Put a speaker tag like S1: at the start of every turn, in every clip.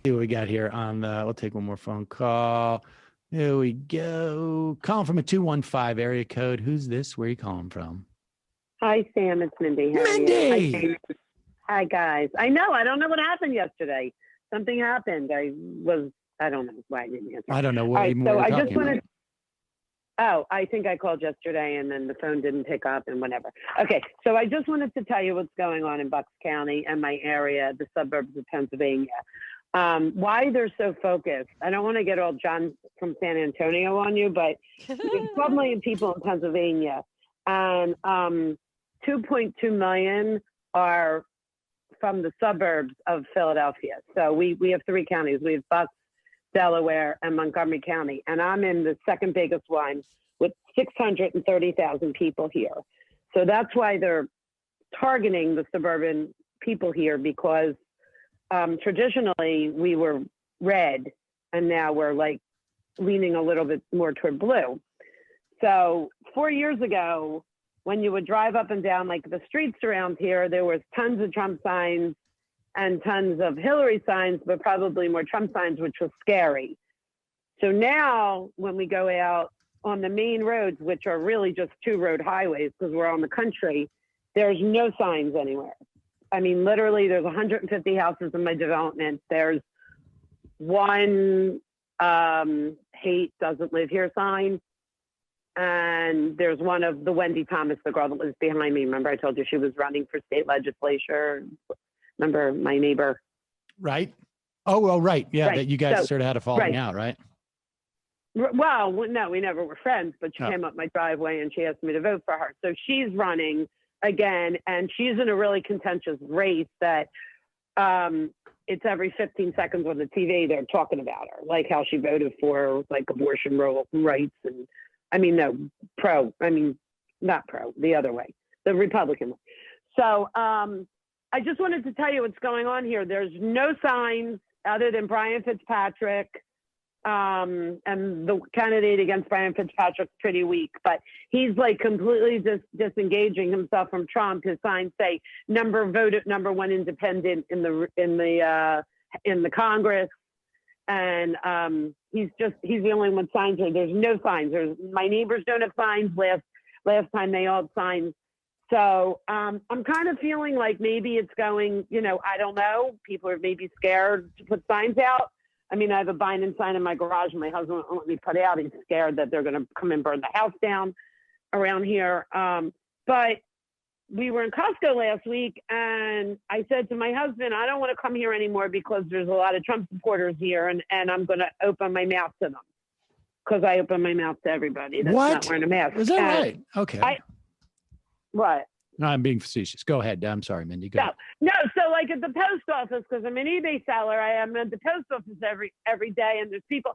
S1: See what we got here on the, we'll take one more phone call. Here we go. Calling from a 215 area code. Who's this? Where are you calling from?
S2: Hi, Sam. It's Mindy. How are you? Hi, guys. I know. I don't know what happened yesterday. Something happened. I don't know why I didn't answer.
S1: I don't know what
S2: right,
S1: even
S2: so
S1: we're
S2: I
S1: talking
S2: just wanted.
S1: about.
S2: Oh, I think I called yesterday and then the phone didn't pick up and whatever. Okay, so I just wanted to tell you what's going on in Bucks County and my area, the suburbs of Pennsylvania. Why they're so focused. I don't want to get all John from San Antonio on you, but there's 12 million people in Pennsylvania, and 2.2 million are from the suburbs of Philadelphia. So we have three counties. We have Bucks, Delaware, and Montgomery County. And I'm in the second biggest one with 630,000 people here. So that's why they're targeting the suburban people here, because traditionally we were red and now we're like leaning a little bit more toward blue. So 4 years ago, when you would drive up and down like the streets around here, there was tons of Trump signs and tons of Hillary signs, but probably more Trump signs, which was scary. So now when we go out on the main roads, which are really just two road highways because we're on the country, there's no signs anywhere. I mean, literally there's 150 houses in my development. There's one hate doesn't live here sign. And there's one of the Wendy Thomas, the girl that lives behind me. Remember I told you she was running for state legislature? Remember my neighbor?
S1: Right. Oh, well, right. Yeah.
S2: Right.
S1: That you guys
S2: So,
S1: sort of had a falling out, right?
S2: Well, no, we never were friends, but she came up my driveway and she asked me to vote for her. So she's running again, and she's in a really contentious race that it's every 15 seconds on the TV, they're talking about her, like how she voted for like abortion rights. And I mean, no, not pro, the other way, the Republican way. So I just wanted to tell you what's going on here. There's no signs other than Brian Fitzpatrick. And the candidate against Brian Fitzpatrick's pretty weak, but he's like completely disengaging himself from Trump. His signs say voted number one independent in the Congress, and he's the only one signs here. There's no signs. My neighbors don't have signs. Last time they all had signs. So I'm kind of feeling like maybe it's going. I don't know. People are maybe scared to put signs out. I mean, I have a Biden sign in my garage and my husband won't let me put out. He's scared that they're going to come and burn the house down around here. But we were in Costco last week and I said to my husband, I don't want to come here anymore because there's a lot of Trump supporters here, and I'm going to open my mouth to them, because I open my mouth to everybody that's not wearing a mask.
S1: Is that right? Okay.
S2: What?
S1: No, I'm being facetious. Go ahead. I'm sorry, Mindy. Go ahead.
S2: No. So like at the post office, because I'm an eBay seller, I am at the post office every day, and there's people.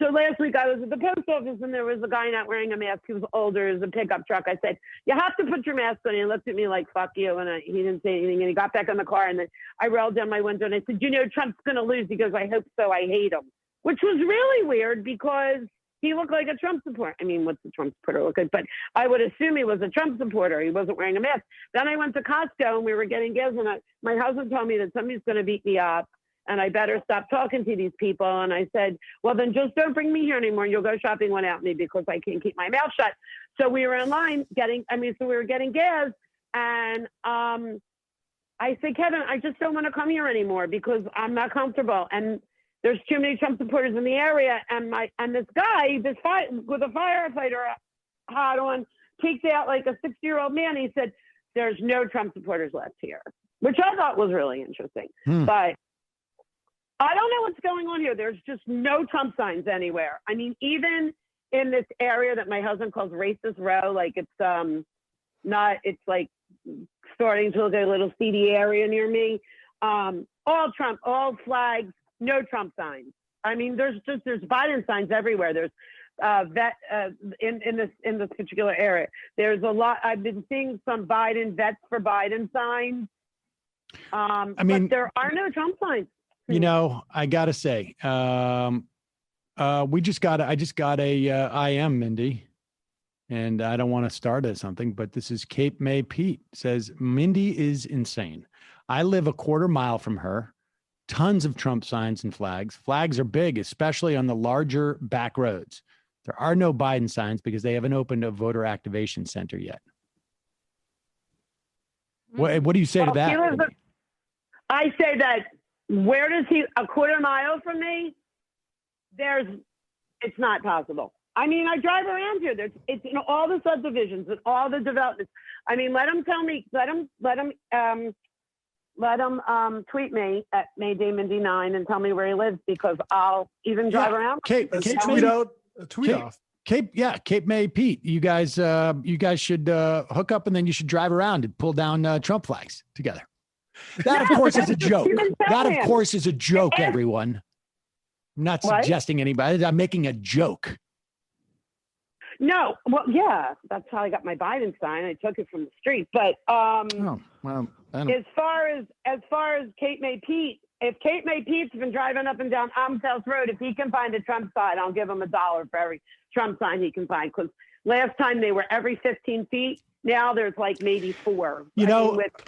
S2: So last week I was at the post office and there was a guy not wearing a mask. He was older. It was a pickup truck. I said, you have to put your mask on. He looked at me like, fuck you. And he didn't say anything. And he got back in the car, and then I rolled down my window and I said, Trump's going to lose. He goes, I hope so. I hate him, which was really weird because he looked like a Trump supporter. I mean, what's the Trump supporter look like? But I would assume he was a Trump supporter. He wasn't wearing a mask. Then I went to Costco and we were getting gas, and my husband told me that somebody's going to beat me up and I better stop talking to these people. And I said, well, then just don't bring me here anymore. You'll go shopping without me because I can't keep my mouth shut. So we were in line we were getting gas. And I said, Kevin, I just don't want to come here anymore because I'm not comfortable. And there's too many Trump supporters in the area. And this guy, with a firefighter hat on, peeked out like a 60-year-old man. He said, there's no Trump supporters left here, which I thought was really interesting. But I don't know what's going on here. There's just no Trump signs anywhere. I mean, even in this area that my husband calls racist row, like it's like starting to look like a little seedy area near me. All Trump, all flags, no Trump signs. I mean, there's Biden signs everywhere. There's in this particular area. There's a lot. I've been seeing some vets for Biden signs. But there are no Trump signs.
S1: I gotta say, I just got a IM, Mindy. And I don't want to start at something, but this is Cape May Pete says, Mindy is insane. I live a quarter mile from her. Tons of Trump signs and flags. Flags are big, especially on the larger back roads. There are no Biden signs because they haven't opened a voter activation center yet. What do you say to that?
S2: I say that where does he, a quarter mile from me? It's not possible. I mean, I drive around here. It's in all the subdivisions and all the developments. I mean, let him tweet me at MaydayMindy9 and tell me where he lives, because I'll even drive around.
S3: Tweet off.
S1: Cape May Pete. You guys should hook up, and then you should drive around and pull down Trump flags together. That, of course, is a joke. That, of course, is a joke, everyone. I'm not suggesting anybody. I'm making a joke.
S2: No, well, yeah, that's how I got my Biden sign. I took it from the street. But as far as Cape May Pete, if Cape May Pete's been driving up and down Amsels Road, if he can find a Trump sign, I'll give him $1 for every Trump sign he can find. Because last time they were every 15 feet. Now there's like maybe 4.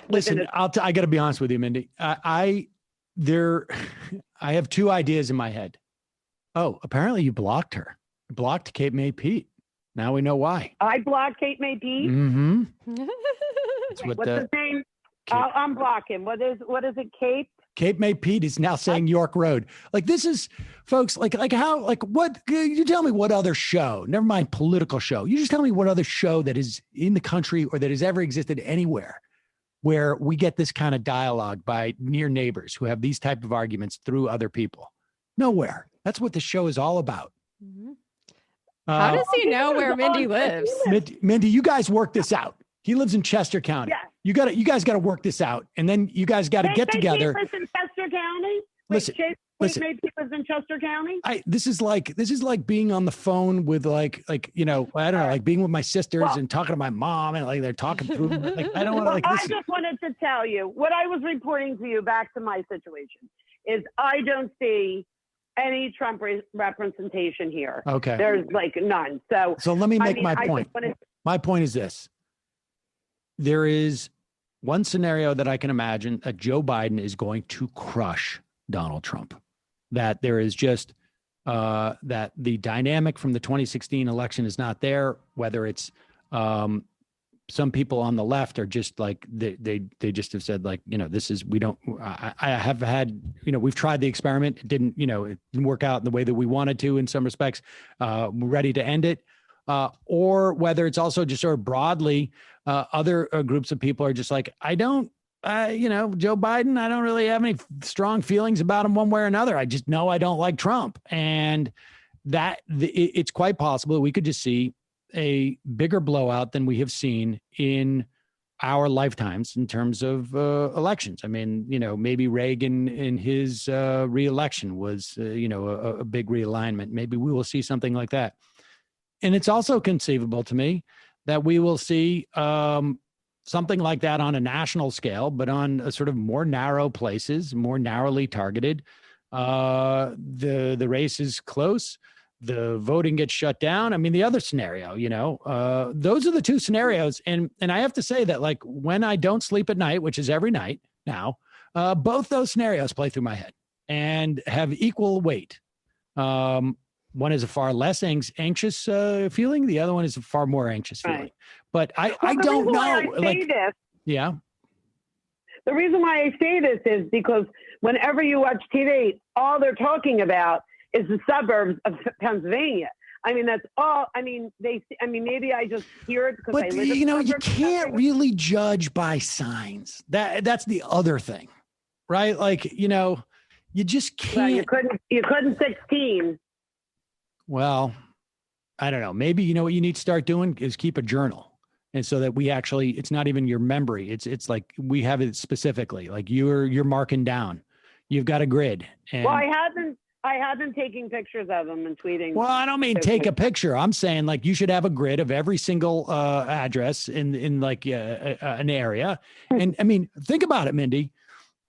S1: Listen, I got to be honest with you, Mindy. I have 2 ideas in my head. Oh, apparently you blocked her. You blocked Cape May Pete. Now we know why. I blocked Cape May Pete. Mm-hmm.
S2: What's his name? I'll unblock him. What is it?
S1: Cape May Pete is now saying York Road. Like, this is, folks, like what, you tell me what other show, never mind political show. You just tell me what other show that is in the country or that has ever existed anywhere where we get this kind of dialogue by near neighbors who have these type of arguments through other people. Nowhere. That's what the show is all about.
S4: Mm-hmm. How does he know where Mindy lives?
S1: Mindy, you guys work this out. He lives in Chester County. Yeah. You guys got to work this out, and then you guys got to get together.
S2: Lives in Chester County.
S1: Listen.
S2: Maybe lives in Chester County.
S1: This is like being on the phone with like I don't know, like being with my sisters and talking to my mom, and like they're talking through. Like, I don't want to like.
S2: I just wanted to tell you what I was reporting to you. Back to my situation is I don't see any Trump representation here.
S1: Okay.
S2: There's like none. So
S1: let me make my point. My point is this. There is one scenario that I can imagine that Joe Biden is going to crush Donald Trump. That there is just that the dynamic from the 2016 election is not there, whether it's some people on the left are just like they just have said, like, this is, I have had, we've tried the experiment. It didn't work out in the way that we wanted to in some respects. We're ready to end it. Or whether it's also just sort of broadly other groups of people are just like, Joe Biden, I don't really have any strong feelings about him one way or another. I just know I don't like Trump. And that it's quite possible we could just see a bigger blowout than we have seen in our lifetimes in terms of elections. I mean, maybe Reagan in his reelection was, a big realignment. Maybe we will see something like that. And it's also conceivable to me that we will see something like that on a national scale, but on a sort of more narrow places, more narrowly targeted. The race is close. The voting gets shut down. I mean, the other scenario, those are the 2 scenarios. And I have to say that, like, when I don't sleep at night, which is every night now, both those scenarios play through my head and have equal weight. One is a far less anxious feeling. The other one is a far more anxious feeling. Right. But I don't know. Yeah.
S2: The reason why I say this is because whenever you watch TV, all they're talking about is the suburbs of Pennsylvania. I mean, that's all. I mean, maybe I just hear it because I live in
S1: you can't really judge by signs. That's the other thing, right? Like, you just can't.
S2: Well, you couldn't 16.
S1: Well, I don't know. Maybe, what you need to start doing is keep a journal. And so that we actually, it's not even your memory. It's like we have it specifically, like you're marking down. You've got a grid. And,
S2: well, I have been taking pictures of them and tweeting.
S1: Well, I don't mean take a picture. I'm saying, like, you should have a grid of every single address in like an area. And I mean, think about it, Mindy.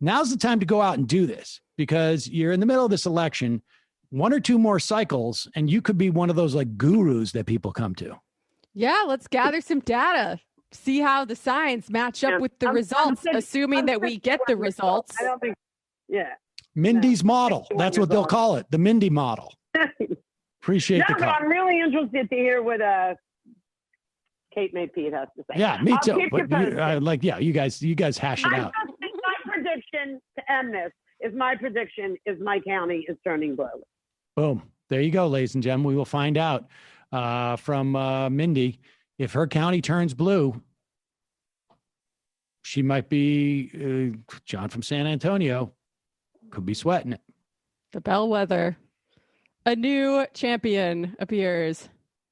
S1: Now's the time to go out and do this because you're in the middle of this election. 1 or 2 more cycles, and you could be one of those like gurus that people come to.
S4: Yeah, let's gather some data. See how the signs match up with the results, assuming that we get the results.
S2: I don't think, yeah.
S1: Mindy's model. That's what they'll call it. The Mindy model. Appreciate the
S2: but
S1: call.
S2: I'm really interested to hear what Kate Maypete has to say.
S1: Yeah, me
S2: I'll
S1: too.
S2: keep you
S1: But
S2: posted.
S1: you guys hash it out.
S2: My prediction to end this is my county is turning blue.
S1: Boom. There you go, ladies and gentlemen. We will find out from Mindy if her county turns blue. She might be John from San Antonio. Could be sweating it.
S4: The bellwether. A new champion appears.